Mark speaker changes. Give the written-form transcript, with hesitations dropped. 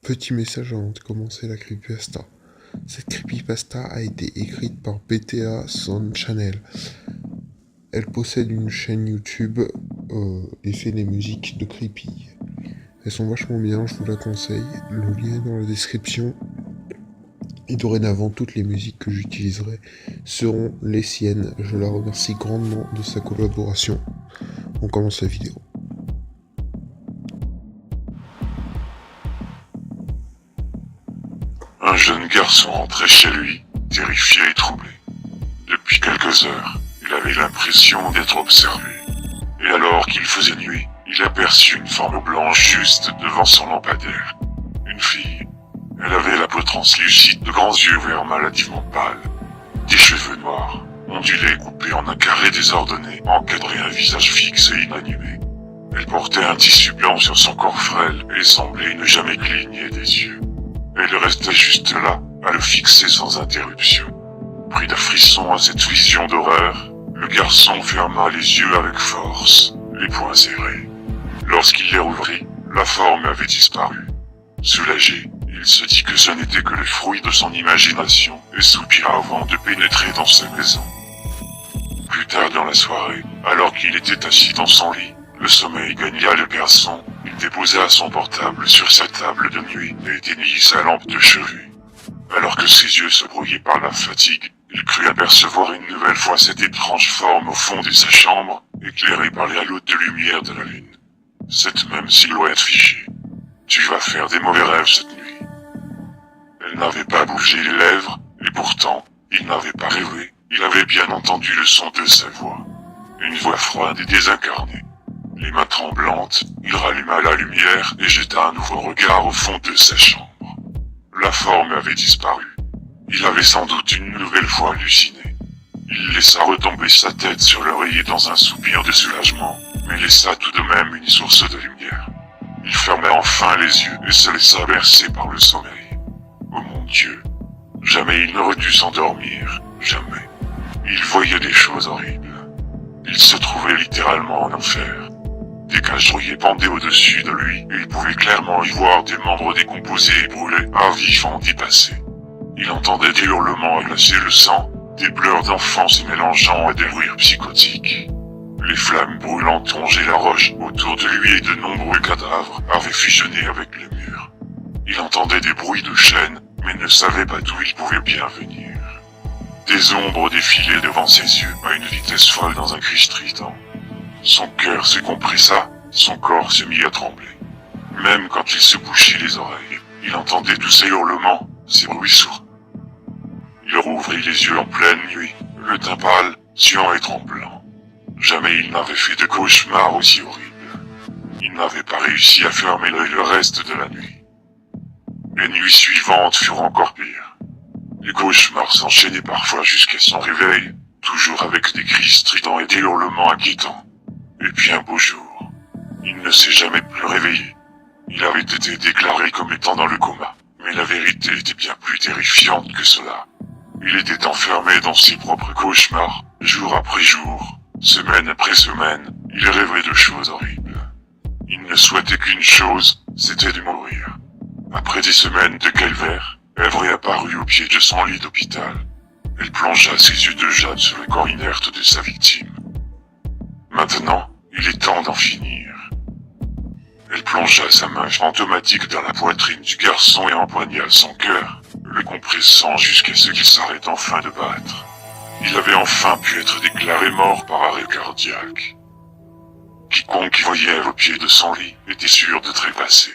Speaker 1: Petit message avant de commencer la creepypasta. Cette creepypasta a été écrite par BTA Sound Channel. Elle possède une chaîne YouTube et fait des musiques de creepy. Elles sont vachement bien, je vous la conseille. Le lien est dans la description. Et dorénavant, toutes les musiques que j'utiliserai seront les siennes. Je la remercie grandement de sa collaboration. On commence la vidéo.
Speaker 2: Un jeune garçon rentrait chez lui, terrifié et troublé. Depuis quelques heures, il avait l'impression d'être observé. Et alors qu'il faisait nuit, il aperçut une forme blanche juste devant son lampadaire. Une fille. Elle avait la peau translucide, de grands yeux verts maladivement pâles, des cheveux noirs, ondulés coupés en un carré désordonné, encadrait un visage fixe et inanimé. Elle portait un tissu blanc sur son corps frêle et semblait ne jamais cligner des yeux. Elle restait juste là, à le fixer sans interruption. Pris d'un frisson à cette vision d'horreur, le garçon ferma les yeux avec force, les poings serrés. Lorsqu'il les rouvrit, la forme avait disparu. Soulagé, il se dit que ce n'était que le fruit de son imagination et soupira avant de pénétrer dans sa maison. Plus tard dans la soirée, alors qu'il était assis dans son lit, le sommeil gagna le garçon. Il déposa son portable sur sa table de nuit et éteignit sa lampe de chevet. Alors que ses yeux se brouillaient par la fatigue, il crut apercevoir une nouvelle fois cette étrange forme au fond de sa chambre, éclairée par les halos de lumière de la lune. Cette même silhouette figée. Tu vas faire des mauvais rêves cette nuit. Elle n'avait pas bougé les lèvres, et pourtant, il n'avait pas rêvé. Il avait bien entendu le son de sa voix. Une voix froide et désincarnée. Les mains tremblantes, il ralluma la lumière et jeta un nouveau regard au fond de sa chambre. La forme avait disparu. Il avait sans doute une nouvelle fois halluciné. Il laissa retomber sa tête sur l'oreiller dans un soupir de soulagement, mais laissa tout de même une source de lumière. Il ferma enfin les yeux et se laissa bercer par le sommeil. Oh mon Dieu! Jamais il n'aurait dû s'endormir, jamais. Il voyait des choses horribles. Il se trouvait littéralement en enfer. Des cages rouillées pendaient au-dessus de lui, et il pouvait clairement y voir des membres décomposés et brûlés, à vif en dépassés. Il entendait des hurlements glacer le sang, des pleurs d'enfants se mélangeant à des rires psychotiques. Les flammes brûlantes rongeaient la roche autour de lui et de nombreux cadavres avaient fusionné avec les murs. Il entendait des bruits de chaînes, mais ne savait pas d'où ils pouvaient bien venir. Des ombres défilaient devant ses yeux à une vitesse folle dans un cri strident. Son cœur se compressa, son corps se mit à trembler. Même quand il se bouchait les oreilles, il entendait tous ces hurlements, ces bruits sourds. Il rouvrit les yeux en pleine nuit, le teint pâle, suant et tremblant. Jamais il n'avait fait de cauchemar aussi horrible. Il n'avait pas réussi à fermer l'œil le reste de la nuit. Les nuits suivantes furent encore pires. Les cauchemars s'enchaînaient parfois jusqu'à son réveil, toujours avec des cris stridents et des hurlements inquiétants. Et puis un beau jour, il ne s'est jamais plus réveillé. Il avait été déclaré comme étant dans le coma, mais la vérité était bien plus terrifiante que cela. Il était enfermé dans ses propres cauchemars, jour après jour, semaine après semaine, il rêvait de choses horribles. Il ne souhaitait qu'une chose, c'était de mourir. Après des semaines de calvaire, elle réapparut au pied de son lit d'hôpital. Elle plongea ses yeux de jade sur le corps inerte de sa victime. Maintenant, il est temps d'en finir. Elle plongea sa main fantomatique dans la poitrine du garçon et empoigna son cœur, le compressant jusqu'à ce qu'il s'arrête enfin de battre. Il avait enfin pu être déclaré mort par arrêt cardiaque. Quiconque voyait au pied de son lit était sûr de trépasser.